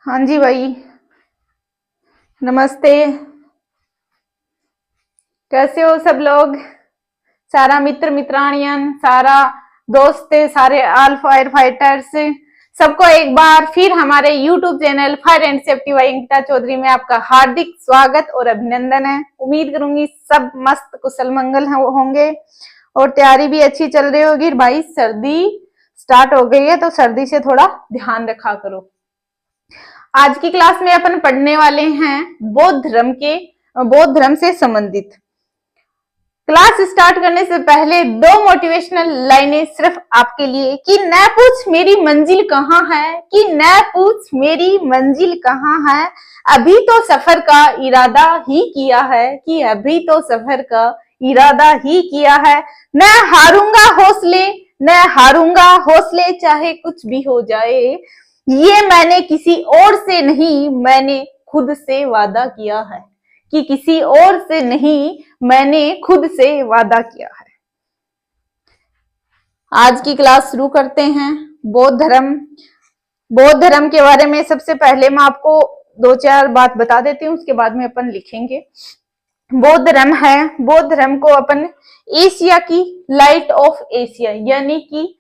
हाँ जी भाई, नमस्ते। कैसे हो सब लोग? सारा मित्र मित्राणियन, सारा दोस्त, सारे ऑल फायर फाइटर्स, सबको एक बार फिर हमारे YouTube channel fire and safety by Ankita Chaudhary में आपका हार्दिक स्वागत और अभिनंदन है। उम्मीद करूंगी सब मस्त कुशल मंगल होंगे और तैयारी भी अच्छी चल रही होगी। भाई सर्दी स्टार्ट हो गई है तो सर्दी से थोड़ा ध्यान रखा करो। आज की क्लास में अपन पढ़ने वाले हैं बौद्ध धर्म से संबंधित। क्लास स्टार्ट करने से पहले दो मोटिवेशनल लाइनें सिर्फ आपके लिए कि न पूछ मेरी मंजिल कहाँ है, कि न पूछ मेरी मंजिल कहाँ है, अभी तो सफर का इरादा ही किया है, कि अभी तो सफर का इरादा ही किया है। न हारूंगा हौसले, न हारूंगा हौसले, चाहे कुछ भी हो जाए, ये मैंने किसी और से नहीं, मैंने खुद से वादा किया है, कि किसी और से नहीं, मैंने खुद से वादा किया है। आज की क्लास शुरू करते हैं। बौद्ध धर्म के बारे में सबसे पहले मैं आपको दो चार बात बता देती हूँ, उसके बाद में अपन लिखेंगे। बौद्ध धर्म को अपन एशिया की लाइट ऑफ एशिया, यानी कि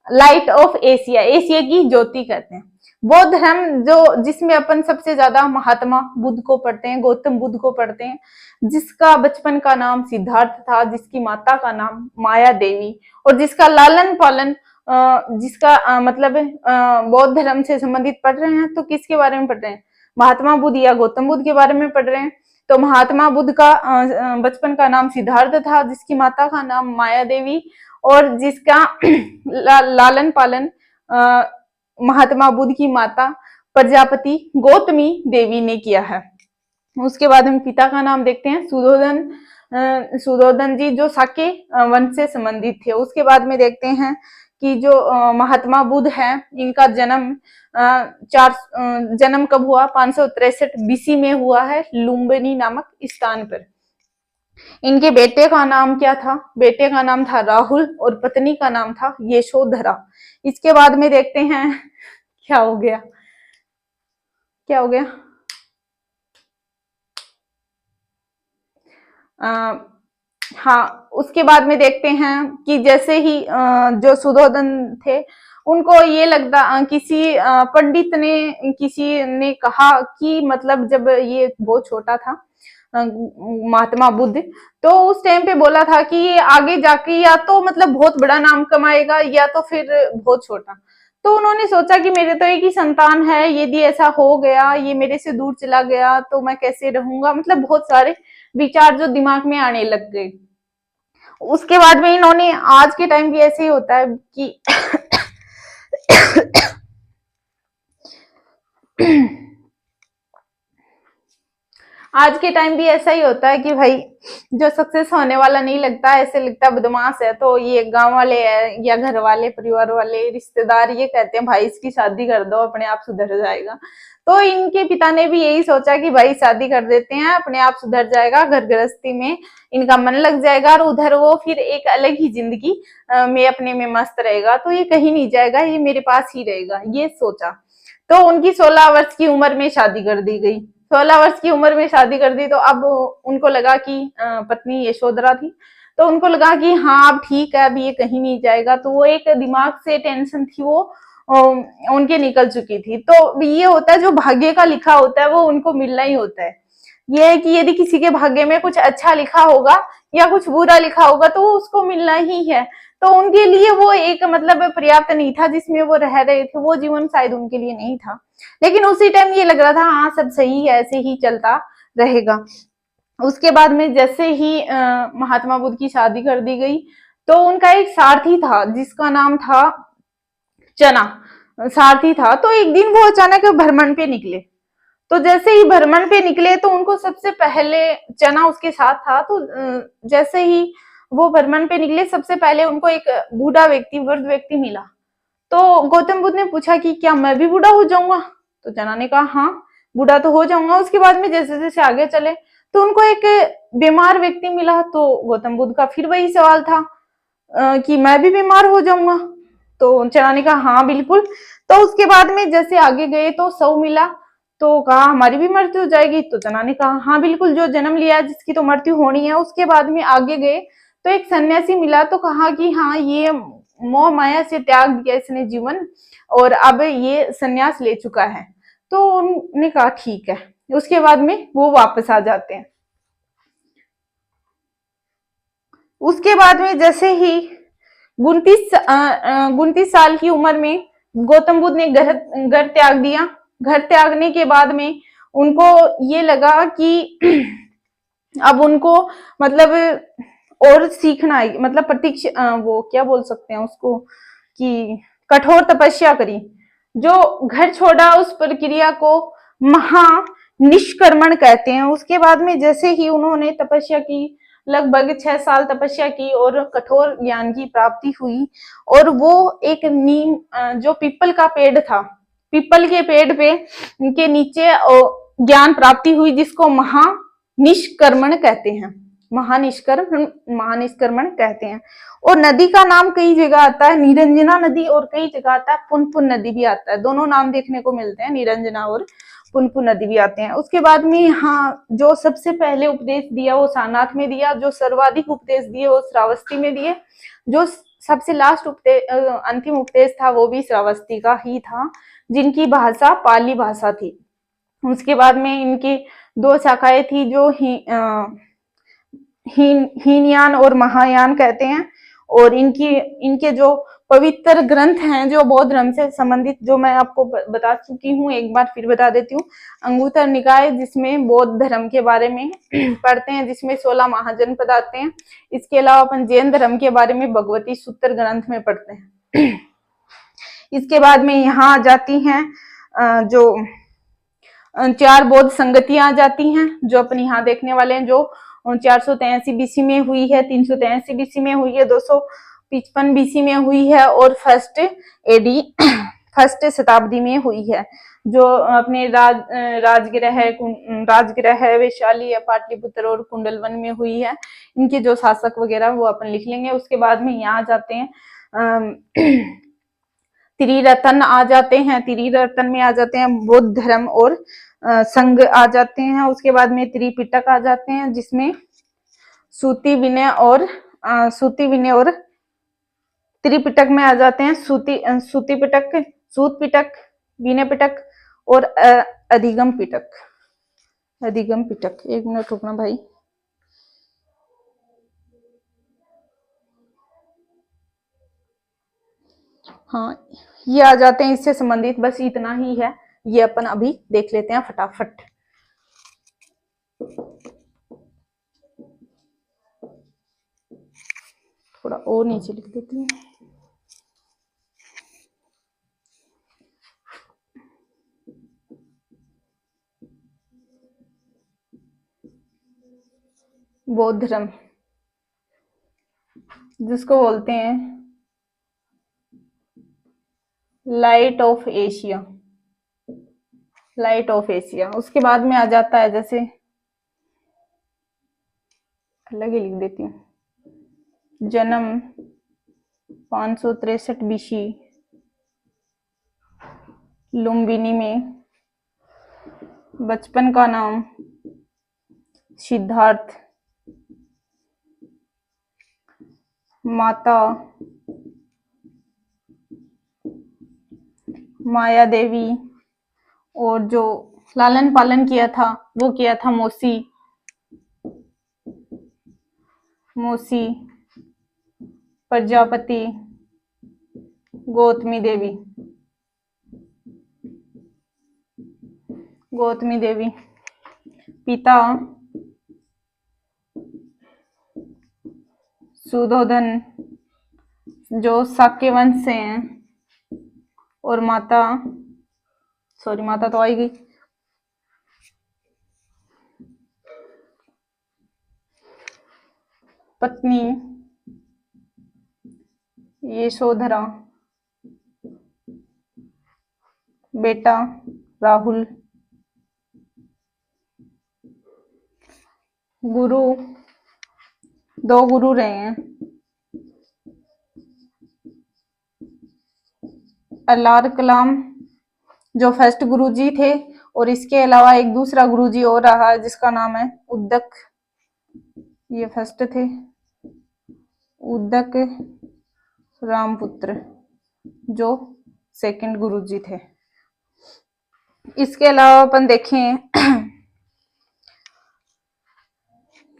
लाइट ऑफ एशिया, एशिया की ज्योति कहते हैं। बौद्ध धर्म जिसमें अपन सबसे ज्यादा महात्मा बुद्ध को पढ़ते हैं, गौतम बुद्ध को पढ़ते हैं, जिसका बचपन का नाम सिद्धार्थ था, जिसकी माता का नाम माया देवी, और जिसका लालन पालन मतलब बौद्ध धर्म से संबंधित पढ़ रहे हैं। तो किसके बारे में पढ़ रहे हैं? महात्मा बुद्ध या गौतम बुद्ध के बारे में पढ़ रहे हैं। तो महात्मा बुद्ध का बचपन का नाम सिद्धार्थ था, जिसकी माता का नाम माया देवी, और जिसका लालन पालन महात्मा बुद्ध की माता प्रजापति गौतमी देवी ने किया है। उसके बाद हम पिता का नाम देखते हैं, सुधोधन जी, जो साके वंश से संबंधित थे। उसके बाद में देखते हैं कि जो महात्मा बुद्ध है, इनका जन्म कब हुआ? 563 बीसी में हुआ है, लुम्बिनी नामक स्थान पर। इनके बेटे का नाम क्या था? बेटे का नाम था राहुल और पत्नी का नाम था यशोधरा। इसके बाद में देखते हैं क्या हो गया। हाँ, उसके बाद में देखते हैं कि जैसे ही जो सुधोधन थे, उनको ये लगता, किसी पंडित ने, किसी ने कहा कि मतलब जब ये बहुत छोटा था महात्मा बुद्ध, तो उस टाइम पे बोला था कि ये आगे जाके या तो मतलब बहुत बड़ा नाम कमाएगा या तो फिर बहुत छोटा। तो उन्होंने सोचा कि मेरे तो एक ही संतान है, यदि ऐसा हो गया, ये मेरे से दूर चला गया तो मैं कैसे रहूंगा, मतलब बहुत सारे विचार जो दिमाग में आने लग गए। उसके बाद में इन्होंने, आज के टाइम भी ऐसे ही होता है कि आज के टाइम भी ऐसा ही होता है कि भाई जो सक्सेस होने वाला नहीं लगता, ऐसे लगता बदमाश है, तो ये गांव वाले है या घर वाले, परिवार वाले, रिश्तेदार ये कहते हैं भाई इसकी शादी कर दो, अपने आप सुधर जाएगा। तो इनके पिता ने भी यही सोचा कि भाई शादी कर देते हैं, अपने आप सुधर जाएगा, घर गृहस्थी में इनका मन लग जाएगा और उधर वो फिर एक अलग ही जिंदगी में अपने में मस्त रहेगा, तो ये कहीं नहीं जाएगा, ये मेरे पास ही रहेगा, ये सोचा। तो उनकी 16 वर्ष की उम्र में शादी कर दी गई। 16 वर्ष की उम्र में शादी कर दी तो अब उनको लगा कि पत्नी यशोधरा थी, तो उनको लगा कि हाँ अब ठीक है, अब ये कहीं नहीं जाएगा। तो वो एक दिमाग से टेंशन थी वो उनके निकल चुकी थी। तो ये होता है, जो भाग्य का लिखा होता है वो उनको मिलना ही होता है। ये है कि यदि किसी के भाग्य में कुछ अच्छा लिखा होगा या कुछ बुरा लिखा होगा तो वो उसको मिलना ही है। तो उनके लिए वो एक मतलब पर्याप्त नहीं था जिसमें वो रह रहे थे, वो जीवन शायद उनके लिए नहीं था। लेकिन उसी टाइम ये लग रहा था हाँ सब सही है, ऐसे ही चलता रहेगा। उसके बाद में जैसे ही महात्मा बुद्ध की शादी कर दी गई, तो उनका एक सारथी था जिसका नाम था चना, सारथी था। तो एक दिन वो अचानक भ्रमण पे निकले। तो जैसे ही भ्रमण पे निकले तो उनको सबसे पहले, चना उसके साथ था, तो जैसे ही वो भ्रमण पे निकले सबसे पहले उनको एक बूढ़ा व्यक्ति, वृद्ध व्यक्ति मिला। तो गौतम बुद्ध ने पूछा कि क्या मैं भी बूढ़ा हो जाऊंगा? तो चना ने कहा हाँ बूढ़ा तो हो जाऊंगा। उसके बाद में जैसे जैसे आगे चले तो उनको एक बीमार व्यक्ति मिला। तो गौतम बुद्ध का फिर वही सवाल था कि मैं भी बीमार हो जाऊंगा? तो चना ने कहा हाँ बिल्कुल। तो उसके बाद में जैसे आगे गए तो शव मिला, तो कहा हमारी भी मृत्यु हो जाएगी। तो जना ने कहा हाँ बिल्कुल, जो जन्म लिया जिसकी तो मृत्यु होनी है। उसके बाद में आगे गए तो एक सन्यासी मिला, तो कहा कि हाँ ये मोह माया से त्याग दिया इसने जीवन, और अब ये सन्यास ले चुका है। तो उन्होंने कहा ठीक है। उसके बाद में वो वापस आ जाते हैं। उसके बाद में जैसे ही 29 साल की उम्र में गौतम बुद्ध ने घर घर त्याग दिया। घर त्यागने के बाद में उनको ये लगा कि अब उनको मतलब और सीखना है, मतलब प्रतीक्षा, वो क्या बोल सकते हैं उसको, कि कठोर तपस्या करी। जो घर छोड़ा उस प्रक्रिया को महानिष्क्रमण कहते हैं। उसके बाद में जैसे ही उन्होंने तपस्या की, लगभग 6 साल तपस्या की और कठोर ज्ञान की प्राप्ति हुई, और वो एक नीम, जो पीपल का पेड़ था, पीपल के पेड़ पे के नीचे ज्ञान प्राप्ति हुई, जिसको महानिष्क्रमण कहते हैं। महानिष्क्रमण कहते हैं। और नदी का नाम कई जगह आता है, निरंजना नदी, और कई जगह आता है पुनपुन नदी भी आता है। दोनों नाम देखने को मिलते हैं, निरंजना और पुनपुन नदी भी आते हैं। उसके बाद में यहाँ जो सबसे पहले उपदेश दिया वो सारनाथ में दिया, जो सर्वाधिक उपदेश दिए वो श्रावस्ती में दिए, जो सबसे लास्ट अंतिम उपदेश था वो भी श्रावस्ती का ही था, जिनकी भाषा पाली भाषा थी। उसके बाद में इनकी 2 शाखाएं थी, जो हीनयान और महायान कहते हैं। और इनके जो पवित्र ग्रंथ हैं, जो बौद्ध धर्म से संबंधित, जो मैं आपको बता चुकी हूँ, एक बार फिर बता देती हूँ। अंगुत्तर निकाय, जिसमें बौद्ध धर्म के बारे में पढ़ते हैं, जिसमें 16 महाजनपद आते हैं। इसके अलावा अपन जैन धर्म के बारे में भगवती सूत्र ग्रंथ में पढ़ते हैं। इसके बाद में यहाँ आ जाती हैं जो 4 बौद्ध संगतियां आ जाती हैं, जो अपन यहाँ देखने वाले हैं, जो 483 बीसी में हुई है, 383 बीसी में हुई है, 255 बीसी में हुई है, और फर्स्ट शताब्दी में हुई है। जो अपने राजगृह है, वैशाली है, पाटलिपुत्र और कुंडलवन में हुई है। इनके जो शासक वगैरह वो अपन लिख लेंगे। उसके बाद में यहाँ आ जाते हैं त्रिरत्न आ जाते हैं। त्रिरत्न में आ जाते हैं बौद्ध धर्म और संघ आ जाते हैं। उसके बाद में त्रिपिटक आ जाते हैं, जिसमें सूती विनय और त्रिपिटक में आ जाते हैं सूत पिटक, विनय पिटक और अधिगम पिटक। एक मिनट रुकना भाई। हाँ, ये आ जाते हैं इससे संबंधित। बस इतना ही है, ये अपन अभी देख लेते हैं फटाफट। थोड़ा और नीचे लिख देती हूँ। बौद्ध धर्म, जिसको बोलते हैं लाइट ऑफ एशिया। उसके बाद में आ जाता है, जैसे अलग ही लिख देती हूँ, जन्म 563 बीसी लुम्बिनी में, बचपन का नाम सिद्धार्थ, माता माया देवी, और जो लालन पालन किया था वो किया था मौसी प्रजापति गौतमी देवी। पिता सुधोधन, जो शाक्य वंश से हैं, और माता तो आई गई, पत्नी यशोधरा, बेटा राहुल। गुरु 2 गुरु रहे हैं, अलार कलाम जो फर्स्ट गुरुजी थे, और इसके अलावा एक दूसरा गुरुजी और रहा जिसका नाम है उद्दक। ये फर्स्ट थे उद्दक रामपुत्र, जो सेकंड गुरुजी थे। इसके अलावा अपन देखें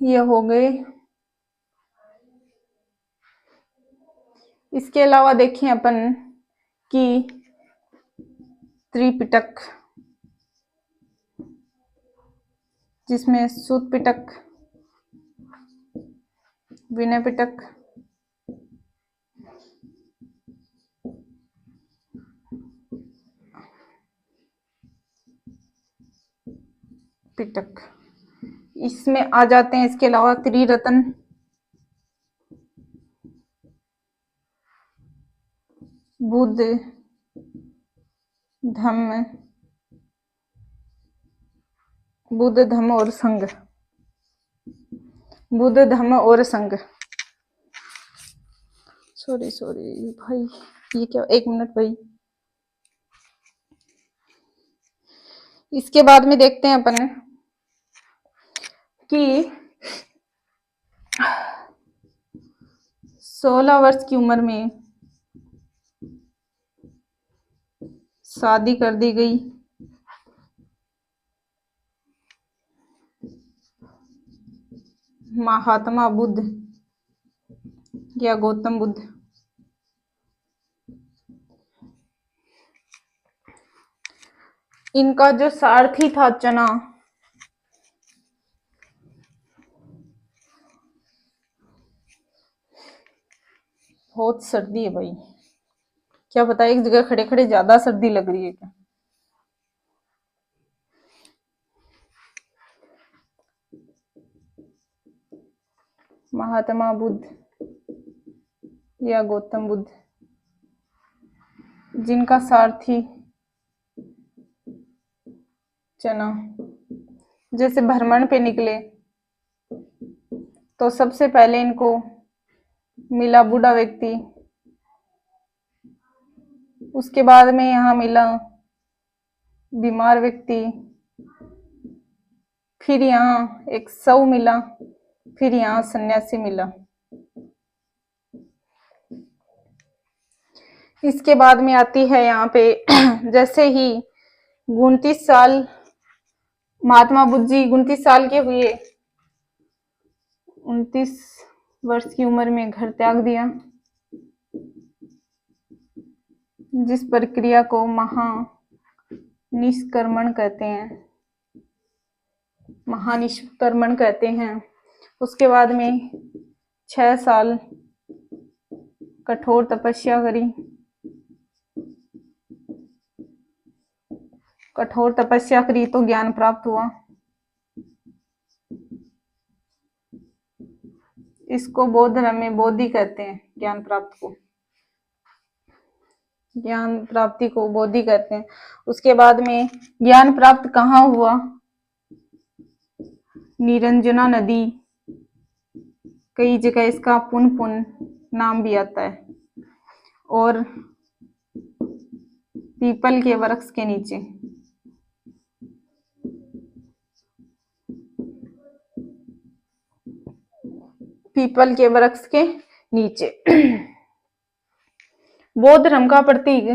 ये हो गए। इसके अलावा देखें अपन कि त्रिपिटक, जिसमें सूत पिटक, विनय पिटक, पिटक, इसमें आ जाते हैं। इसके अलावा त्रिरत्न, बुद्ध, धम्म, बुद्ध धम्म और संघ, बुद्ध धम्म और संघ। सॉरी भाई, ये क्या, एक मिनट भाई। इसके बाद में देखते हैं अपन कि 16 वर्ष की उम्र में शादी कर दी गई महात्मा बुद्ध या गौतम बुद्ध। इनका जो सारथी था चना, बहुत सर्दी है भाई, क्या पता एक जगह खड़े खड़े ज्यादा सर्दी लग रही है क्या। महात्मा बुद्ध या गौतम बुद्ध, जिनका सारथी चना, जैसे भ्रमण पे निकले तो सबसे पहले इनको मिला बूढ़ा व्यक्ति, उसके बाद में यहाँ मिला बीमार व्यक्ति, फिर यहाँ एक शव मिला, फिर यहाँ सन्यासी मिला। इसके बाद में आती है यहाँ पे जैसे ही 29 साल महात्मा बुद्ध जी 29 साल के हुए, 29 वर्ष की उम्र में घर त्याग दिया, जिस प्रक्रिया को महानिष्क्रमण कहते हैं, महानिष्क्रमण कहते हैं। उसके बाद में 6 साल कठोर तपस्या करी, कठोर तपस्या करी तो ज्ञान प्राप्त हुआ। इसको बौद्ध धर्म में बोधि कहते हैं, ज्ञान प्राप्त को, ज्ञान प्राप्ति को बोधि कहते हैं। उसके बाद में ज्ञान प्राप्त कहाँ हुआ? निरंजना नदी, कई जगह इसका पुन पुन नाम भी आता है, और पीपल के वृक्ष के नीचे, पीपल के वृक्ष के नीचे। बौद्ध धर्म का प्रतीक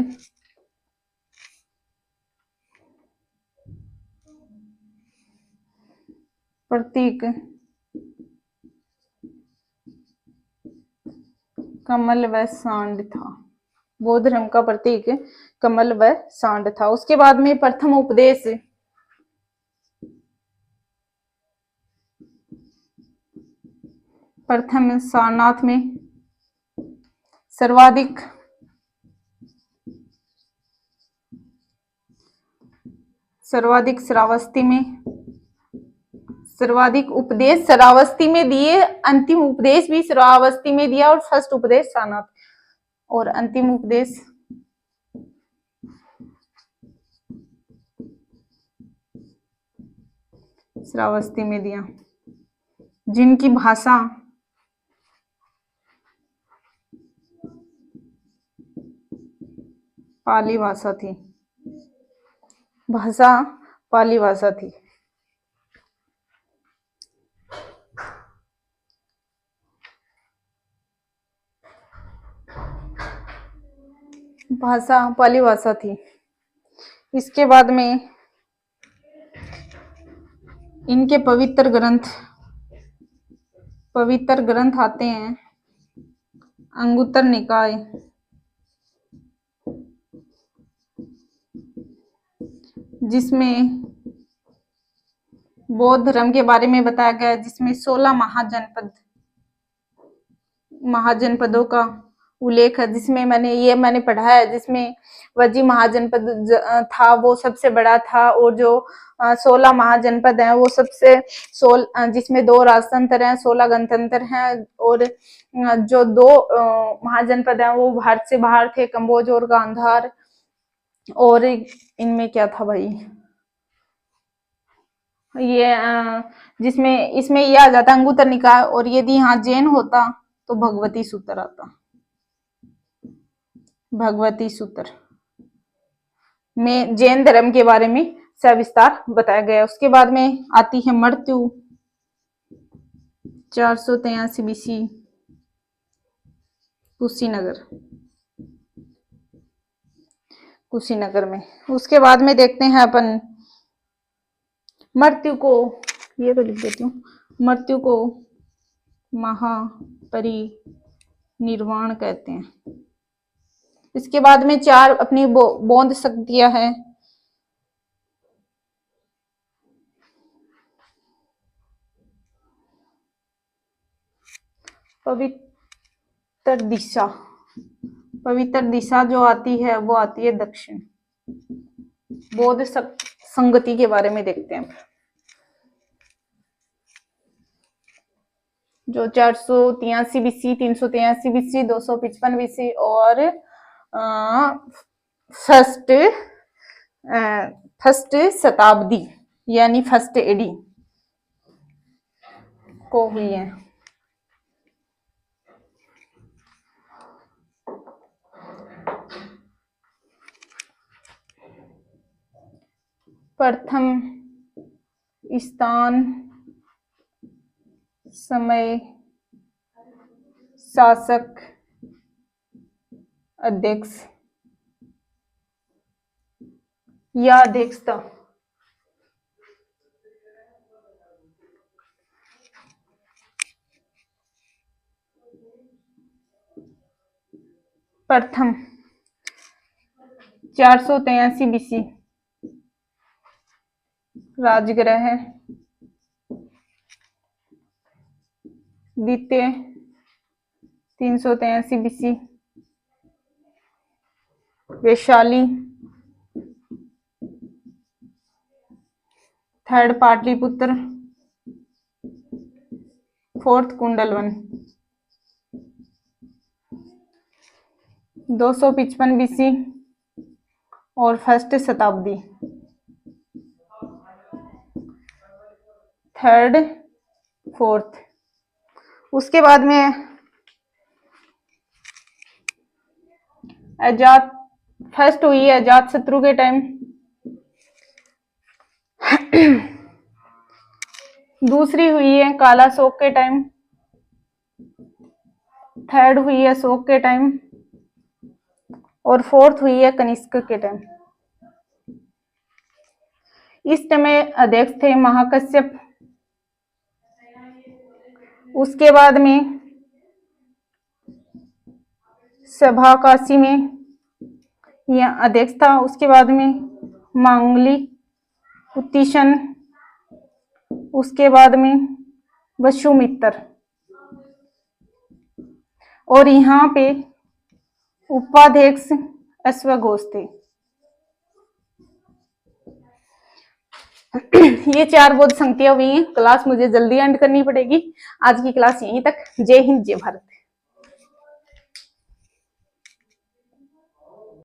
कमल व सांड था। बौद्ध धर्म का प्रतीक कमल व सांड था। उसके बाद में प्रथम उपदेश प्रथम सारनाथ में, सर्वाधिक श्रावस्ती में, सर्वाधिक उपदेश श्रावस्ती में दिए, अंतिम उपदेश भी श्रावस्ती में दिया, और फर्स्ट उपदेश सारनाथ, और अंतिम उपदेश श्रावस्ती में दिया, जिनकी भाषा पाली भाषा थी। भाषा पाली भाषा थी। भाषा पाली भाषा थी। इसके बाद में इनके पवित्र ग्रंथ आते हैं। अंगुत्तर निकाय, जिसमें बौद्ध धर्म के बारे में बताया गया है, जिसमें 16 महाजनपदों का उल्लेख है, जिसमें मैंने पढ़ा है, जिसमें वज्जी महाजनपद था वो सबसे बड़ा था, और जो 16 महाजनपद हैं वो सबसे जिसमें 2 राजतंत्र हैं, 16 गणतंत्र हैं, और जो 2 महाजनपद हैं वो भारत से बाहर थे, कम्बोज और गांधार। और इनमें क्या था भाई, ये जिसमें इसमें ये आ जाता अंगुत्तर निकाय, और यदि यहाँ जैन होता तो भगवती सूत्र आता। भगवती सूत्र में जैन धर्म के बारे में सविस्तार बताया गया। उसके बाद में आती है मृत्यु, 483 BC, कुशीनगर में। उसके बाद में देखते हैं अपन मृत्यु को, ये तो लिख देती हूँ, मृत्यु को महापरिनिर्वाण कहते हैं। इसके बाद में 4 अपनी बौद्ध शक्तियां हैं। पवित्र दिशा जो आती है वो आती है दक्षिण। बौद्ध संगति के बारे में देखते हैं, जो 483 BC, 383 BC, 255 BC और फर्स्ट शताब्दी यानी फर्स्ट एडी को हुई है। प्रथम स्थान, समय, शासक, अध्यक्ष या अध्यक्षता। प्रथम 483 BC राजगृह, द्वितीय 383 BC Vaishali, third Pataliputra, fourth Kundalvan. 255 BC और फर्स्ट शताब्दी, थर्ड फोर्थ। उसके बाद में फर्स्ट हुई है अजात शत्रु के टाइम, दूसरी हुई है काला शोक के टाइम, थर्ड हुई है अशोक के टाइम, और फोर्थ हुई है कनिष्क के टाइम। इस समय अध्यक्ष थे महाकश्यप। उसके बाद में सभाकाशी में यह अध्यक्ष था। उसके बाद में मांगली कुतिशन, उसके बाद में वसुमित्र, और यहाँ पे उपाध्यक्ष अश्वघोष थे। ये 4 बौद्ध संगतियां हुई हैं। क्लास मुझे जल्दी एंड करनी पड़ेगी। आज की क्लास यहीं तक। जय हिंद, जय भारत।